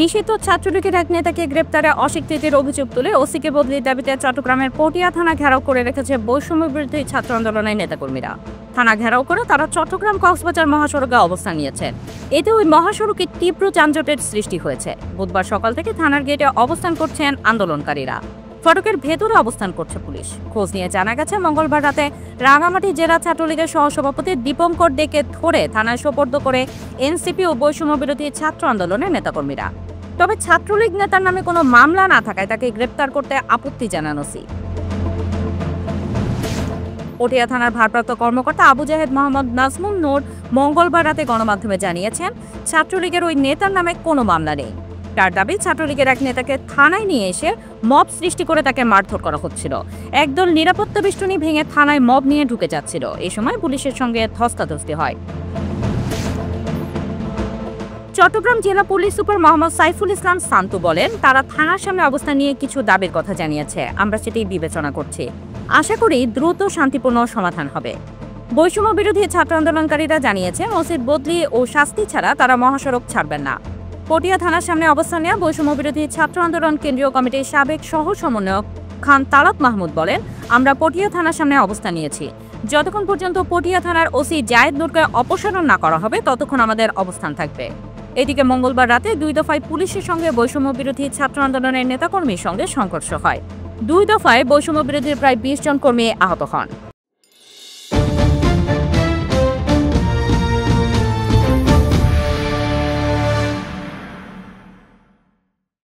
নিষিদ্ধ ছাত্রলীগের এক নেতাকে গ্রেপ্তারে অস্বীকৃতির অভিযোগ তুলে ওসিকে বদলির দাবিতে চট্টগ্রামের পটিয়া থানা ঘেরাও করে রেখেছে বৈষম্য বিরোধী ছাত্র আন্দোলনের নেতাকর্মীরা। থানা ঘেরাও করে তারা চট্টগ্রাম কক্সবাজার মহাসড়কে অবস্থান নিয়েছেন। এতে ওই মহাসড়কে তীব্র যানজটের সৃষ্টি হয়েছে। বুধবার সকাল থেকে থানার গেটে অবস্থান করছেন আন্দোলনকারীরা। ফটকের ভেতরে অবস্থান করছে পুলিশ। খোঁজ নিয়ে জানা গেছে, মঙ্গলবার রাতে রাঙামাটি জেলা ছাত্রলীগের সহসভাপতি দীপঙ্কর ডেকে ধরে থানায় সোপর্দ করে এনসিপি ও বৈষম্য বিরোধী ছাত্র আন্দোলনের নেতাকর্মীরা। তবে ছাত্রলীগ নেতার নামে কোনো মামলা না থাকায় তাকে গ্রেপ্তার করতে আপত্তি জানান ওসি। পটিয়া থানার ভারপ্রাপ্ত কর্মকর্তা আবু জাহেদ মোহাম্মদ নাজমুল নূর মঙ্গলবার রাতে গণমাধ্যমে জানিয়েছেন, ছাত্রলীগের ওই নেতার নামে কোনো মামলা নেই। তার দাবি, ছাত্রলীগের এক নেতাকে থানায় নিয়ে এসে মব সৃষ্টি করে তাকে মারধর করা হচ্ছিল। একদল নিরাপত্তা বেষ্টনী ভেঙে থানায় মব নিয়ে ঢুকে যাচ্ছিল। এই সময় পুলিশের সঙ্গে ধস্তাধস্তি হয়। চট্টগ্রাম জেলা পুলিশ সুপার মোহাম্মদ সাইফুল ইসলাম শান্তু বলেন, তারা থানার সামনে অবস্থান নিয়ে কিছু দাবির কথা জানিয়েছে। আমরা সেটি বিবেচনা করছি। আশা করি দ্রুত শান্তিপূর্ণ সমাধান হবে। বৈষম্য বিরোধী ছাত্র আন্দোলনকারীরা জানিয়েছেন, ওসির বদলি ও শাস্তি ছাড়া তারা মহাসড়ক ছাড়বেন না। পটিয়া থানার সামনে অবস্থান নেওয়া বৈষম্য বিরোধী ছাত্র আন্দোলন কেন্দ্রীয় কমিটির সাবেক সহ সমন্বয়ক খান তালাত মাহমুদ বলেন, আমরা পটিয়া থানার সামনে অবস্থান নিয়েছি। যতক্ষণ পর্যন্ত পটিয়া থানার ওসি জায়েদ নূরকে অপসারণ না করা হবে ততক্ষণ আমাদের অবস্থান থাকবে। এদিকে মঙ্গলবার রাতে 2 দফায় পুলিশের সঙ্গে বৈষম্য বিরোধী ছাত্র আন্দোলনের নেতাকর্মীর সঙ্গে সংঘর্ষ হয়। 2 দফায় বৈষম্য বিরোধী প্রায় 20 জন কর্মী আহত হন।